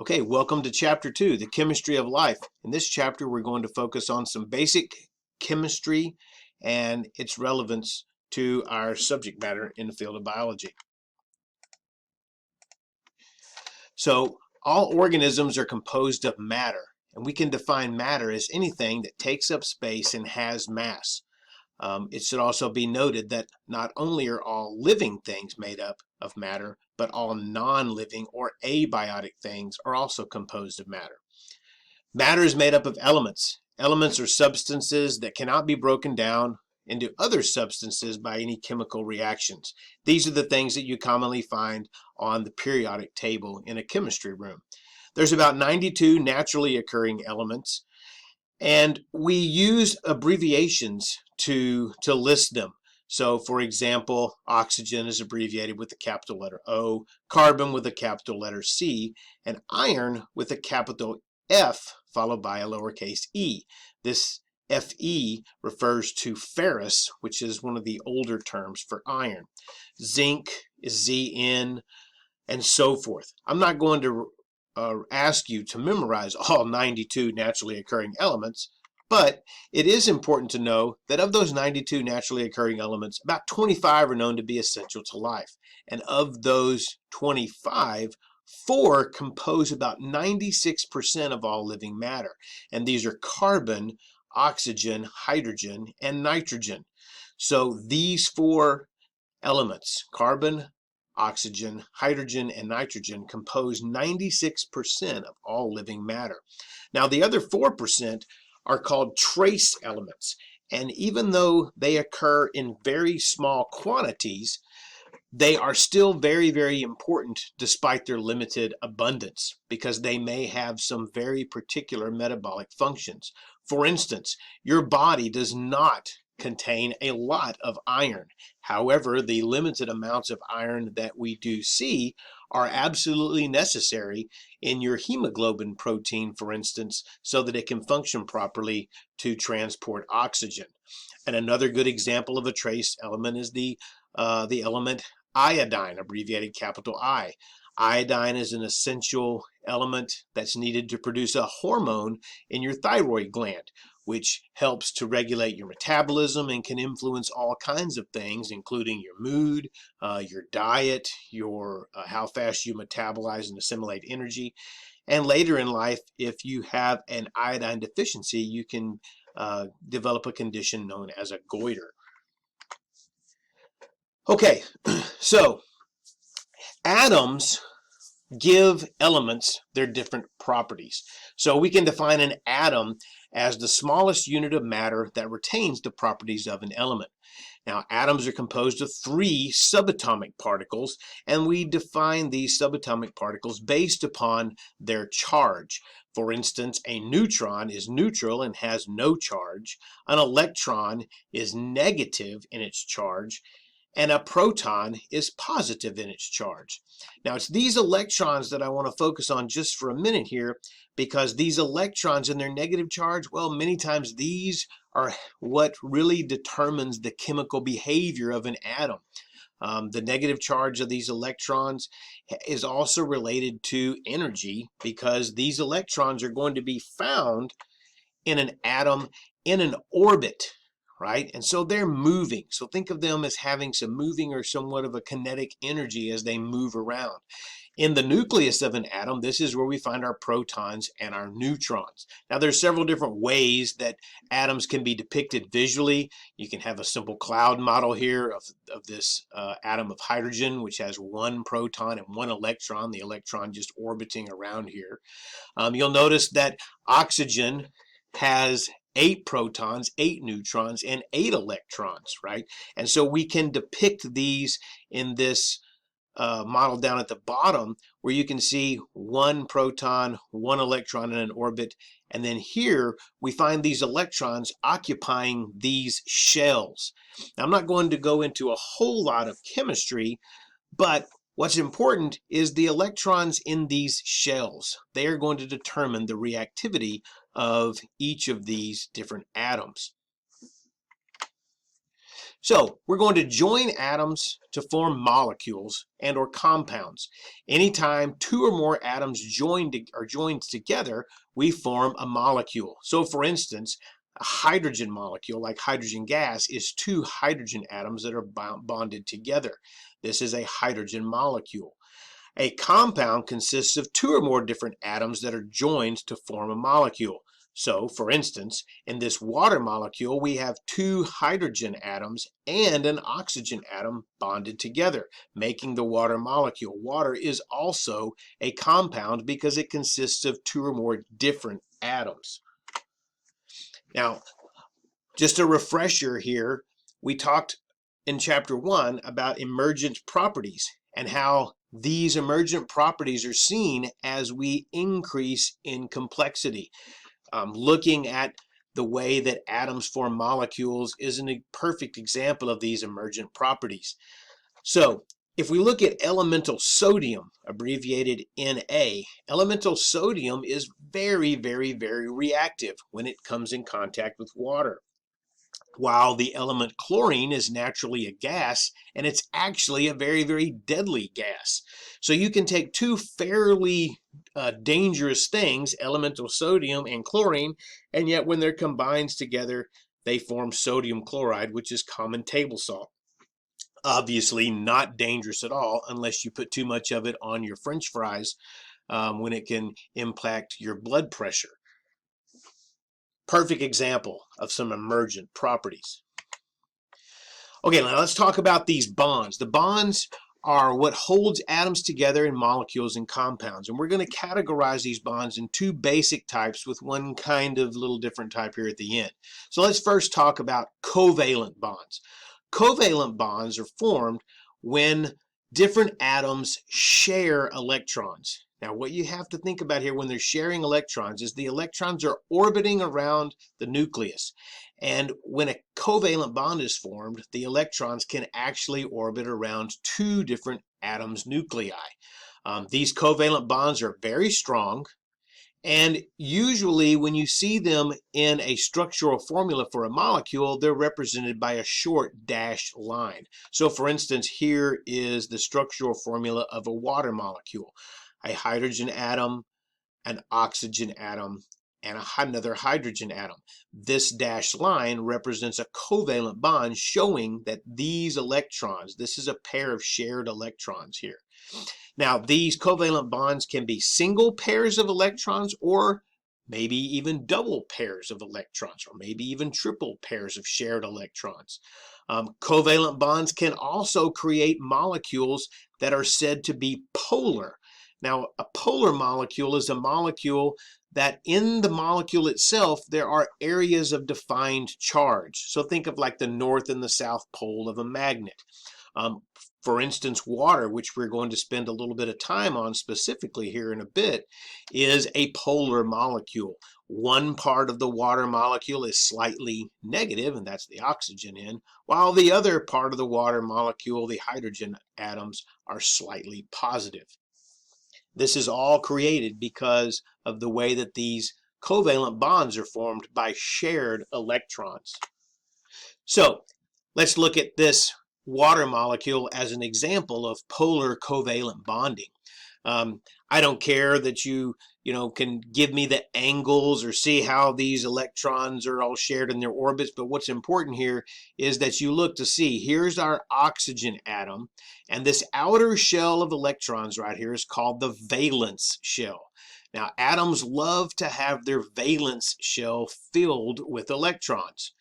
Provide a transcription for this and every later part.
Okay, welcome to Chapter 2, The Chemistry of Life. In this chapter, we're going to focus on some basic chemistry and its relevance to our subject matter in the field of biology. So, all organisms are composed of matter, and we can define matter as anything that takes up space and has mass. It should also be noted that not only are all living things made up of matter, but all non-living or abiotic things are also composed of matter. Matter is made up of elements. Elements are substances that cannot be broken down into other substances by any chemical reactions. These are the things that you commonly find on the periodic table in a chemistry room. There's about 92 naturally occurring elements, and we use abbreviations to list them. So, for example, oxygen is abbreviated with the capital letter O, carbon with a capital letter C, and iron with a capital F followed by a lowercase e. This Fe refers to ferrous, which is one of the older terms for iron. Zinc is Zn, and so forth. I'm not going to ask you to memorize all 92 naturally occurring elements, but it is important to know that of those 92 naturally occurring elements, about 25 are known to be essential to life. And of those 25, 4 compose about 96% of all living matter. And these are carbon, oxygen, hydrogen, and nitrogen. So these 4 elements, carbon, oxygen, hydrogen, and nitrogen, compose 96% of all living matter. Now, the other 4% are called trace elements, and even though they occur in very small quantities, they are still very, very important despite their limited abundance because they may have some very particular metabolic functions. For instance, your body does not contain a lot of iron. However, the limited amounts of iron that we do see are absolutely necessary in your hemoglobin protein, for instance, so that it can function properly to transport oxygen. And another good example of a trace element is the element iodine, abbreviated capital I. Iodine is an essential element that's needed to produce a hormone in your thyroid gland, which helps to regulate your metabolism and can influence all kinds of things, including your mood, your diet, your how fast you metabolize and assimilate energy. And later in life, if you have an iodine deficiency, you can develop a condition known as a goiter. Okay, so atoms give elements their different properties. So we can define an atom as the smallest unit of matter that retains the properties of an element. Now, atoms are composed of 3 subatomic particles, and we define these subatomic particles based upon their charge. For instance, a neutron is neutral and has no charge. An electron is negative in its charge, and a proton is positive in its charge. Now, it's these electrons that I want to focus on just for a minute here, because these electrons and their negative charge, well, many times these are what really determines the chemical behavior of an atom. The negative charge of these electrons is also related to energy, because these electrons are going to be found in an atom in an orbit, right? And so they're moving. So think of them as having some moving or somewhat of a kinetic energy as they move around. In the nucleus of an atom, this is where we find our protons and our neutrons. Now, there's several different ways that atoms can be depicted visually. You can have a simple cloud model here of this atom of hydrogen, which has 1 proton and 1 electron, the electron just orbiting around here. You'll notice that oxygen has 8 protons, 8 neutrons, and 8 electrons, right? And so we can depict these in this model down at the bottom, where you can see 1 proton, 1 electron in an orbit, and then here we find these electrons occupying these shells. Now, I'm not going to go into a whole lot of chemistry, but what's important is the electrons in these shells. They are going to determine the reactivity of each of these different atoms. So we're going to join atoms to form molecules and or compounds. Anytime two or more atoms are joined together, we form a molecule. So for instance, a hydrogen molecule, like hydrogen gas, is two hydrogen atoms that are bonded together. This is a hydrogen molecule. A compound consists of two or more different atoms that are joined to form a molecule. So, for instance, in this water molecule, we have two hydrogen atoms and an oxygen atom bonded together, making the water molecule. Water is also a compound because it consists of two or more different atoms. Now, just a refresher here, we talked in chapter 1 about emergent properties and how these emergent properties are seen as we increase in complexity. Looking at the way that atoms form molecules is a perfect example of these emergent properties. So if we look at elemental sodium, abbreviated Na, elemental sodium is very, very, very reactive when it comes in contact with water. While the element chlorine is naturally a gas, and it's actually a very, very deadly gas. So you can take two fairly dangerous things, elemental sodium and chlorine, and yet when they're combined together, they form sodium chloride, which is common table salt. Obviously not dangerous at all unless you put too much of it on your French fries, when it can impact your blood pressure. Perfect example of some emergent properties. Okay, now let's talk about these bonds. The bonds are what holds atoms together in molecules and compounds. And we're going to categorize these bonds in two basic types with one kind of little different type here at the end. So let's first talk about covalent bonds. Covalent bonds are formed when different atoms share electrons. Now, what you have to think about here when they're sharing electrons is the electrons are orbiting around the nucleus. And when a covalent bond is formed, the electrons can actually orbit around two different atoms' nuclei. These covalent bonds are very strong. And usually when you see them in a structural formula for a molecule, they're represented by a short dashed line. So for instance, here is the structural formula of a water molecule. A hydrogen atom, an oxygen atom, and another hydrogen atom. This dashed line represents a covalent bond showing that these electrons, this is a pair of shared electrons here. Now, these covalent bonds can be single pairs of electrons or maybe even double pairs of electrons or maybe even triple pairs of shared electrons. Covalent bonds can also create molecules that are said to be polar. Now, a polar molecule is a molecule that in the molecule itself, there are areas of defined charge. So think of like the north and the south pole of a magnet. For instance, water, which we're going to spend a little bit of time on specifically here in a bit, is a polar molecule. One part of the water molecule is slightly negative, and that's the oxygen end, while the other part of the water molecule, the hydrogen atoms, are slightly positive. This is all created because of the way that these covalent bonds are formed by shared electrons. So let's look at this water molecule as an example of polar covalent bonding. I don't care that you can give me the angles or see how these electrons are all shared in their orbits, but what's important here is that you look to see, here's our oxygen atom, and this outer shell of electrons right here is called the valence shell. Now, atoms love to have their valence shell filled with electrons.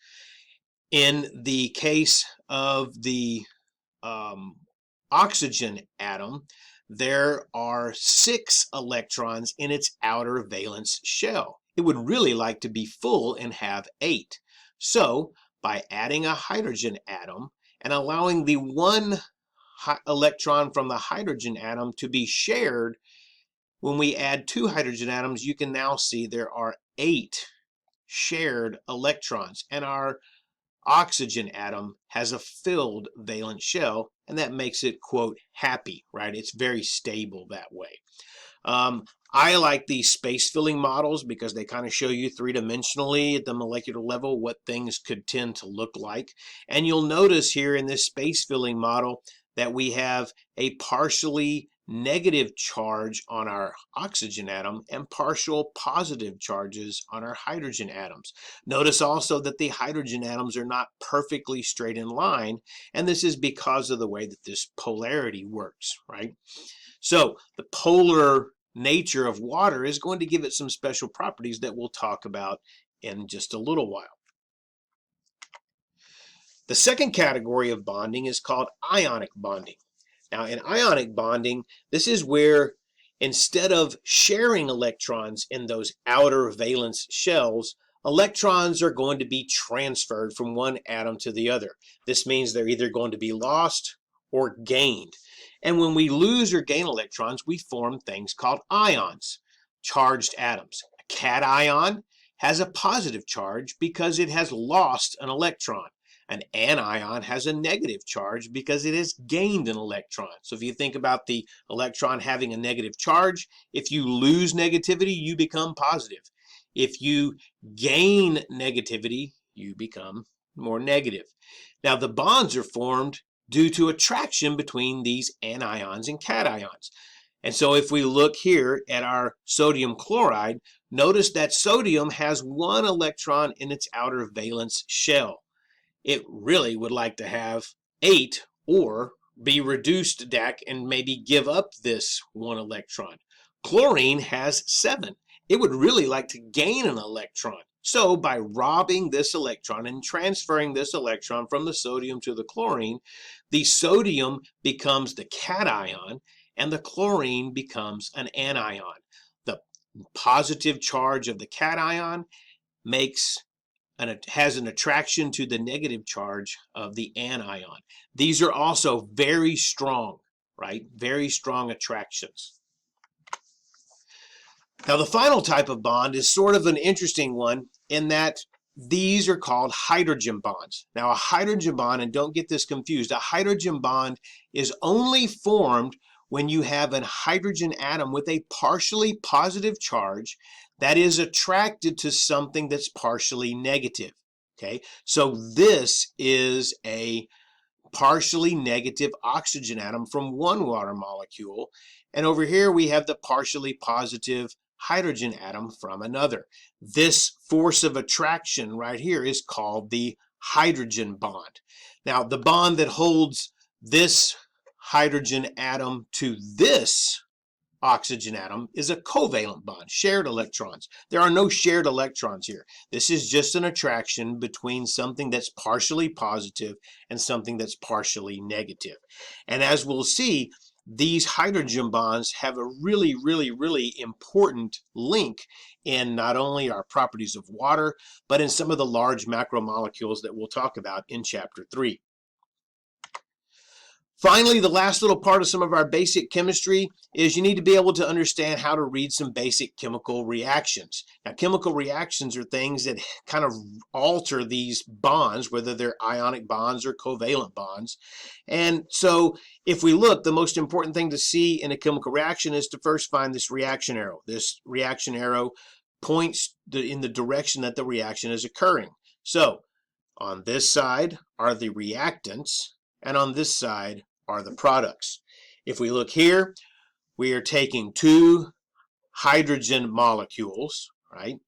In the case of the oxygen atom, there are 6 electrons in its outer valence shell. It would really like to be full and have 8. So, by adding a hydrogen atom and allowing the one electron from the hydrogen atom to be shared, when we add 2 hydrogen atoms, you can now see there are 8 shared electrons, and our oxygen atom has a filled valence shell, and that makes it, quote, happy, right? It's very stable that way. I like these space filling models because they kind of show you three-dimensionally at the molecular level what things could tend to look like. And you'll notice here in this space filling model that we have a partially negative charge on our oxygen atom and partial positive charges on our hydrogen atoms. Notice also that the hydrogen atoms are not perfectly straight in line, and this is because of the way that this polarity works, right? So the polar nature of water is going to give it some special properties that we'll talk about in just a little while. The second category of bonding is called ionic bonding. Now, in ionic bonding, this is where instead of sharing electrons in those outer valence shells, electrons are going to be transferred from one atom to the other. This means they're either going to be lost or gained. And when we lose or gain electrons, we form things called ions, charged atoms. A cation has a positive charge because it has lost an electron. An anion has a negative charge because it has gained an electron. So if you think about the electron having a negative charge, if you lose negativity, you become positive. If you gain negativity, you become more negative. Now the bonds are formed due to attraction between these anions and cations. And so if we look here at our sodium chloride, notice that sodium has one electron in its outer valence shell. It really would like to have 8 or be reduced to DAC and maybe give up this one electron. Chlorine has 7. It would really like to gain an electron. So by robbing this electron and transferring this electron from the sodium to the chlorine, the sodium becomes the cation and the chlorine becomes an anion. The positive charge of the cation has an attraction to the negative charge of the anion. These are also very strong, right? Very strong attractions. Now the final type of bond is sort of an interesting one in that these are called hydrogen bonds. Now a hydrogen bond, and don't get this confused, a hydrogen bond is only formed when you have a hydrogen atom with a partially positive charge that is attracted to something that's partially negative. Okay, so this is a partially negative oxygen atom from one water molecule, and over here we have the partially positive hydrogen atom from another. This force of attraction right here is called the hydrogen bond. Now the bond that holds this hydrogen atom to this oxygen atom is a covalent bond, shared electrons. There are no shared electrons here. This is just an attraction between something that's partially positive and something that's partially negative. And as we'll see, these hydrogen bonds have a really, really, really important link in not only our properties of water, but in some of the large macromolecules that we'll talk about in Chapter 3. Finally, the last little part of some of our basic chemistry is you need to be able to understand how to read some basic chemical reactions. Now, chemical reactions are things that kind of alter these bonds, whether they're ionic bonds or covalent bonds. And so if we look, the most important thing to see in a chemical reaction is to first find this reaction arrow. This reaction arrow points in the direction that the reaction is occurring. So on this side are the reactants, and on this side are the products. If we look here, we are taking two hydrogen molecules, right?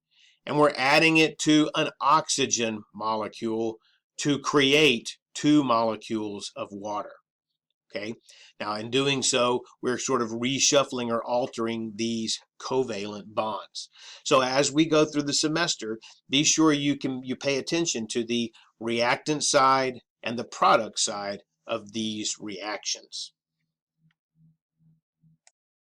And we're adding it to an oxygen molecule to create 2 molecules of water. Okay, now in doing so, we're sort of reshuffling or altering these covalent bonds. So as we go through the semester, be sure you pay attention to the reactant side and the product side of these reactions.